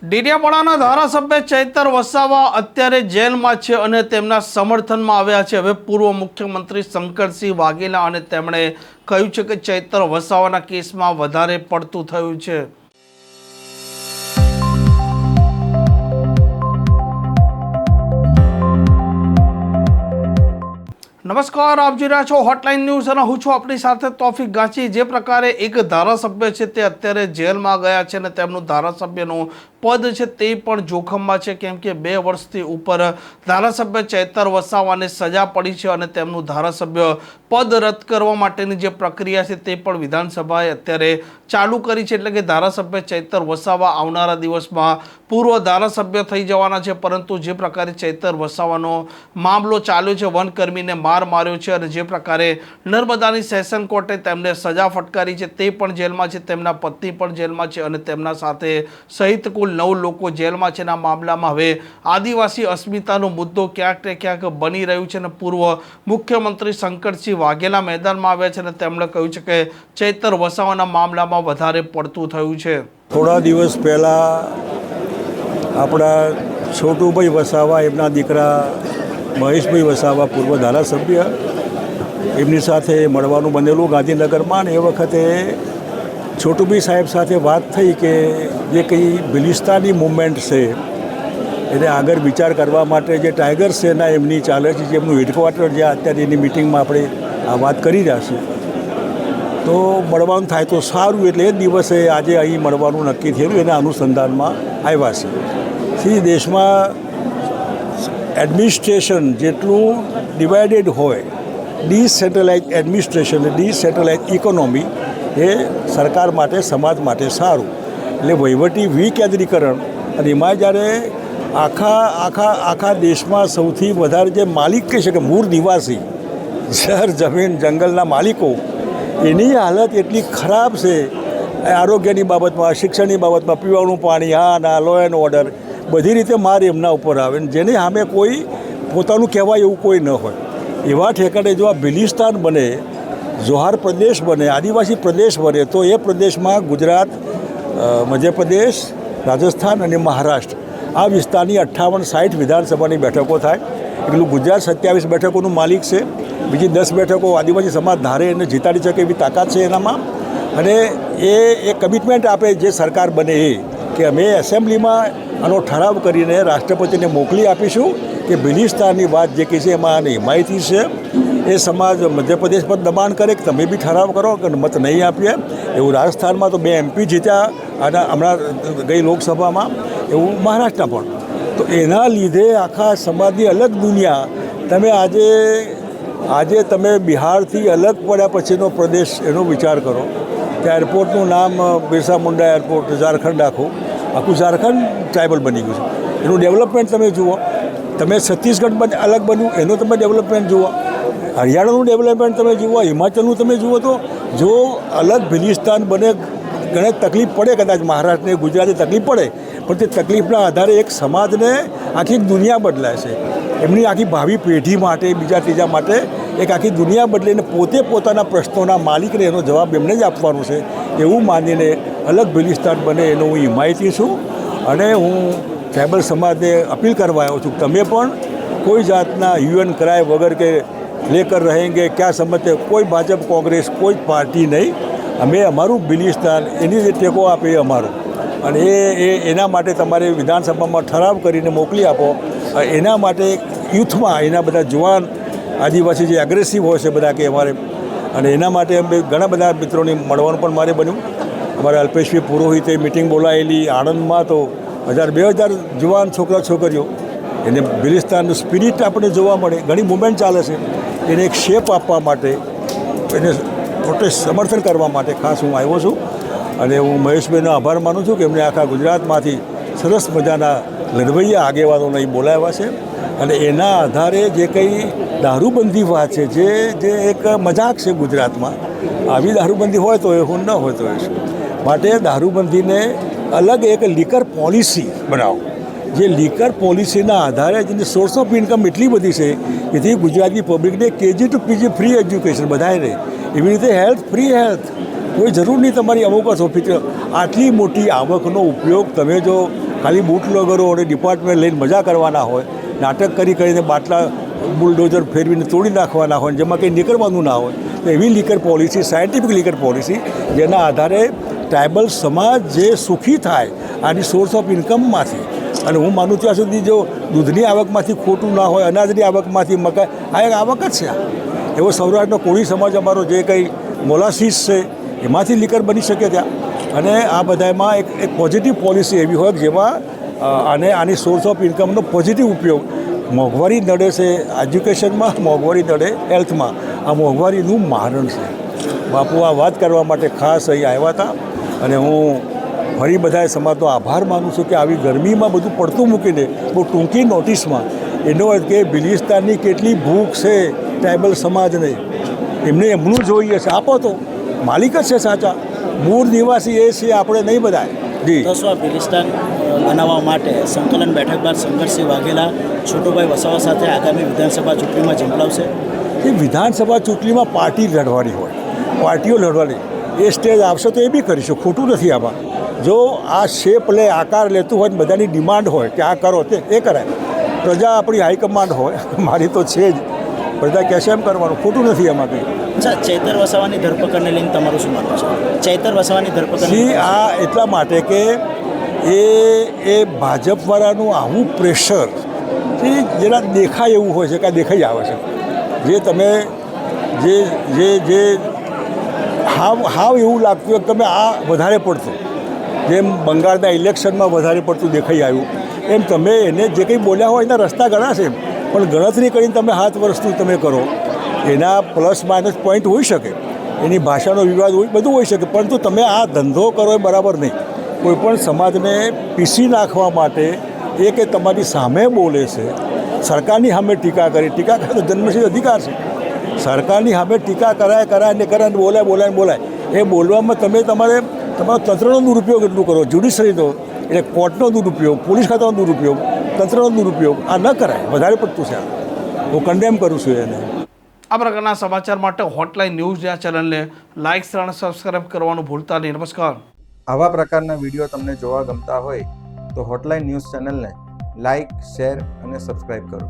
ડેડિયાપાડાના ધારાસભ્ય ચૈતર વસાવા અત્યારે જેલમાં છે અને તેમના સમર્થનમાં આવ્યા છે હવે પૂર્વ મુખ્યમંત્રી શંકરસિંહ વાઘેલા અને તેમણે કહ્યું છે કે ચૈતર વસાવાના કેસમાં વધારે પડતું થયું છે। નમસ્કાર, આપ જોઈ રહ્યા છો હોટલાઇન ન્યૂઝ અને હું છું આપણી સાથે તોફિક ગાંચી। જે પ્રકારે એક ધારાસભ્ય છે તે અત્યારે જેલમાં ગયા છે અને તેમનું ધારાસભ્યનું પદ છે તે પણ જોખમમાં છે, કેમ કે 2 વર્ષથી ઉપર ધારાસભ્ય ચૈતર વસાવાને સજા પડી છે અને તેમનું ધારાસભ્ય પદ રદ કરવા માટેની જે પ્રક્રિયા છે તે પણ વિધાનસભાએ અત્યારે ચાલુ કરી છે। એટલે કે ધારાસભ્ય ચૈતર વસાવા આવનારા દિવસમાં પૂર્વ ધારાસભ્ય થઈ જવાના છે, પરંતુ જે પ્રકારે ચૈતર વસાવાનો મામલો ચાલ્યો છે, વનકર્મીને માર માર્યો છે અને જે પ્રકારે નર્મદાની સેશન કોર્ટે તેમને સજા ફટકારી છે તે પણ જેલમાં છે, તેમના પત્ની પણ જેલમાં છે અને તેમના સાથે સહિત કુલ 9 લોકો જેલમાં છે। આ મામલામાં હવે આદિવાસી અસ્મિતાનો મુદ્દો ક્યાંક ને ક્યાંક બની રહ્યું છે અને પૂર્વ મુખ્યમંત્રી શંકરસિંહ વાઘેલા મેદાનમાં આવ્યા છે અને તેમણે કહ્યું છે કે ચૈતર વસાવાના મામલામાં વધારે પડતું થયું છે। થોડા દિવસ પહેલાં આપણા છોટુભાઈ વસાવા, એમના દીકરા મહેશભાઈ વસાવા, પૂર્વ ધારાસભ્ય, એમની સાથે મળવાનું બનેલું ગાંધીનગરમાં, અને એ વખતે છોટુભાઈ સાહેબ સાથે વાત થઈ કે જે કંઈ બિલિસ્તાની મૂવમેન્ટ છે એને આગળ વિચાર કરવા માટે જે ટાઈગર સેના એમની ચાલે છે, જે એમનું હેડક્વાર્ટર જ્યાં અત્યારે એની મિટિંગમાં આપણે આ વાત કરી રહ્યા છીએ, તો મળવાનું થાય તો સારું। એટલે એ દિવસે આજે અહીં મળવાનું નક્કી થયેલું, એના અનુસંધાનમાં આવ્યા છે। દેશમાં એડમિનિસ્ટ્રેશન જેટલું ડિવાઇડેડ હોય, ડિસેન્ટ્રલાઇઝ એડમિનિસ્ટ્રેશન, ડિસેન્ટ્રલાઇઝ ઇકોનોમી એ સરકાર માટે, સમાજ માટે સારું। એટલે વહીવટી વિકેન્દ્રીકરણ, અને એમાં જ્યારે આખા દેશમાં સૌથી વધારે જે માલિક કહી શકે, મૂળ નિવાસી, શહેર, જમીન, જંગલના માલિકો, એની હાલત એટલી ખરાબ છે આરોગ્યની બાબતમાં, શિક્ષણની બાબતમાં, પીવાનું પાણી, હા ના, લો એન્ડ ઓર્ડર, બધી રીતે માર એમના ઉપર આવે ને જેની સામે કોઈ પોતાનું કહેવાય એવું કોઈ ન હોય, એવા ઠેકાણે જો આ બિલિસ્તાન બને, જોહાર પ્રદેશ બને, આદિવાસી પ્રદેશ બને, તો એ પ્રદેશમાં ગુજરાત, મધ્યપ્રદેશ, રાજસ્થાન અને મહારાષ્ટ્ર આ વિસ્તારની 58-60 વિધાનસભાની બેઠકો થાય। એટલું ગુજરાત 27 બેઠકોનું માલિક છે, બીજી 10 બેઠકો આદિવાસી સમાજ ધારે એને જીતાડી શકે એવી તાકાત છે એનામાં। અને એ કમિટમેન્ટ આપે જે સરકાર બને એ કે અમે એસેમ્બલીમાં આનો ઠરાવ કરીને રાષ્ટ્રપતિને મોકલી આપીશું કે બિલિસ્તાનની વાત જે કહી છે એમાં આની હિમાયતી છે। એ સમાજ મધ્યપ્રદેશ પર દબાણ કરે કે તમે બી ઠરાવ કરો કે મત નહીં આપીએ, એવું રાજસ્થાનમાં તો 2 MP જીત્યા અને હમણાં ગઈ લોકસભામાં, એવું મહારાષ્ટ્રમાં પણ। તો એના લીધે આખા સમાજની અલગ દુનિયા, તમે આજે તમે બિહારથી અલગ પડ્યા પછીનો પ્રદેશ એનો વિચાર કરો કે એરપોર્ટનું નામ બિરસા મુંડા એરપોર્ટ, ઝારખંડ આખું ઝારખંડ ટ્રાઇબલ બની ગયું છે, એનું ડેવલપમેન્ટ તમે જુઓ। તમે છત્તીસગઢ અલગ બન્યું, એનું તમે ડેવલપમેન્ટ જુઓ, હરિયાણાનું ડેવલપમેન્ટ તમે જુઓ, હિમાચલનું તમે જુઓ। તો જો અલગ બિલિસ્તાન બને, ઘણી તકલીફ પડે, કદાચ મહારાષ્ટ્રને, ગુજરાતને તકલીફ પડે, પણ તે તકલીફના આધારે એક સમાજને આખી દુનિયા બદલાય છે, એમની આખી ભાવિ પેઢી માટે, બીજા ત્રીજા માટે એક આખી દુનિયા બદલીને પોતે પોતાના પ્રશ્નોના માલિકને એનો જવાબ એમને જ આપવાનો છે, એવું માનીને અલગ બિલિસ્તાન બને એનો હું હિમાયતી છું। અને હું ટ્રાઇબલ સમાજને અપીલ કરવા આવ્યો છું, તમે પણ કોઈ જાતના યુએન કરાય વગર કે લેકર રહેંગે ક્યાં સમજતે, કોઈ ભાજપ, કોંગ્રેસ, કોઈ પાર્ટી નહીં, અમે અમારું બિલિસ્તાન એની જે ટેકો આપે એ અમારો, અને એના માટે તમારે વિધાનસભામાં ઠરાવ કરીને મોકલી આપો। એના માટે યુથમાં એના બધા જુવાન આદિવાસી જે એગ્રેસિવ હોય છે બધા કે અમારે, અને એના માટે અમે ઘણા બધા મિત્રોની મળવાનું પણ મારે બન્યું। અમારે અલ્પેશભાઈ પુરોહિતે મિટિંગ બોલાવેલી આણંદમાં, તો 1000-2000 જુવાન છોકરા છોકરીઓ, એને બિલિસ્તાનનું સ્પિરિટ આપણને જોવા મળે, ઘણી મુવમેન્ટ ચાલે છે, એને એક શેપ આપવા માટે, એને પ્રોટેસ્ટ સમર્થન કરવા માટે ખાસ હું આવ્યો છું। અને હું મહેશભાઈનો આભાર માનું છું કે એમને આખા ગુજરાતમાંથી સરસ મજાના લડવૈયા આગેવાનોને અહીં બોલાવ્યા છે, અને એના આધારે જે કંઈ દારૂબંધી વાત છે, જે એક મજાક છે ગુજરાતમાં, આવી દારૂબંધી હોય તો એ હું ન હોય તો એ છે, માટે દારૂબંધીને અલગ એક લીકર પોલિસી બનાવો, જે લીકર પોલિસીના આધારે જેની સોર્સ ઓફ ઇન્કમ એટલી બધી છે કે જે ગુજરાતી પબ્લિકને KG to PG free education બધાને, એવી રીતે હેલ્થ, ફ્રી હેલ્થ, કોઈ જરૂર નહીં તમારી અમુક ઓફિસ, આટલી મોટી આવકનો ઉપયોગ તમે જો ખાલી બૂટલોગરો અને ડિપાર્ટમેન્ટ લઈને મજા કરવાના હોય, નાટક કરીને બાટલા બુલડોઝર ફેરવીને તોડી નાખવાના હોય, જેમાં કંઈ નીકળવાનું ના હોય. તો એવી liquor policy, scientific liquor policy, જેના આધારે ટ્રાઇબલ સમાજ જે સુખી થાય આની સોર્સ ઓફ ઇન્કમમાંથી. અને હું માનું ત્યાં સુધી જો દૂધની આવકમાંથી ખોટું ના હોય, અનાજની આવકમાંથી, મકાઈ, આ એક આવક જ છે. એવો સૌરાષ્ટ્રનો કોળી સમાજ અમારો જે કંઈ મોલાસીસ છે એમાંથી લીકર બની શકે ત્યાં. અને આ બધામાં એક પોઝિટિવ પોલિસી એવી હોય જેમાં આની સોર્સ ઓફ ઇન્કમનો પોઝિટિવ ઉપયોગ. મોંઘવારી નડે છે એજ્યુકેશનમાં, મોંઘવારી નડે હેલ્થમાં. આ મોંઘવારીનું મારણ છે. બાપુ આ વાત કરવા માટે ખાસ અહીં આવ્યા હતા. અને હું ફરી બધા સમાજનો આભાર માનું છું કે આવી ગરમીમાં બધું પડતું મૂકીને બહુ ટૂંકી નોટિસમાં એનો અર્થ કે બિલિસ્તાનની કેટલી ભૂખ છે ટ્રાઇબલ સમાજને, એમને એમનું જોઈએ છે. આપો તો માલિક જ છે સાચા, મૂળ નિવાસી એ છે, આપણે નહીં બધા. જી તો શું આ બિલિસ્તાન બનાવવા માટે સંકલન બેઠક બાદ શંકરસિંહ વાઘેલા છોટુભાઈ વસાવા સાથે આગામી વિધાનસભા ચૂંટણીમાં ઝંપલાવશે? એ વિધાનસભા ચૂંટણીમાં પાર્ટી લડવાની હોય, પાર્ટીઓ લડવાની. એ સ્ટેજ આવશે તો એ બી કરીશું, ખોટું નથી આમાં. જો આ શેપ લે, આકાર લેતું હોય, બધાની ડિમાન્ડ હોય કે આ કરો તે એ કરાય. પ્રજા આપણી હાઈકમાન્ડ હોય, મારી તો છે જ. પ્રજા કહેશે એમ કરવાનું, ખોટું નથી એમાં કંઈ. અચ્છા, ચૈતર વસાવાની ધરપકડને લઈને તમારું શું માનવું છે? ચૈતર વસાવાની ધરપકડ આ એટલા માટે કે એ ભાજપવાળાનું આવું પ્રેશર જેના દેખાય એવું હોય છે કે આ દેખાઈ આવે છે. જે તમે જે હાવ એવું લાગતું હોય કે તમે આ વધારે પડતું, જેમ બંગાળના ઇલેક્શનમાં વધારે પડતું દેખાઈ આવ્યું, એમ તમે એને જે કંઈ બોલ્યા હોય એના રસ્તા ઘણા છે, પણ ગણતરી કરીને તમે 7 વર્ષનું તમે કરો, એના પ્લસ માઇનસ પોઈન્ટ હોઈ શકે, એની ભાષાનો વિવાદ હોય, બધું હોઈ શકે, પરંતુ તમે આ ધંધો કરો એ બરાબર નહીં. કોઈપણ સમાજને પીસી નાખવા માટે એ કે તમારી સામે બોલે છે, સરકારની સામે ટીકા કરે તો જન્મસિદ્ધ અધિકાર છે. સરકારની સામે ટીકા કરાય બોલાય એ બોલવામાં તમે તમારો તંત્રનો દુરુપયોગ એટલું કરો, જ્યુડિશરીનો એટલે કોર્ટનો દુરુપયોગ, પોલીસ ખાતાનો દુરુપયોગ, તંત્રનો દુરુપયોગ આ ન કરાય, વધારે પડતું છે. હું કન્ડેમ કરું છું એને. આ પ્રકારના સમાચાર માટે હોટલાઇન ન્યૂઝ આ ચેનલને લાઇક અને સબસ્ક્રાઇબ કરવાનું ભૂલતા નહીં. નમસ્કાર. આવા પ્રકારના વિડીયો તમને જોવા ગમતા હોય તો હોટલાઇન ન્યૂઝ ચેનલને લાઇક, શેર અને સબસ્ક્રાઇબ કરો.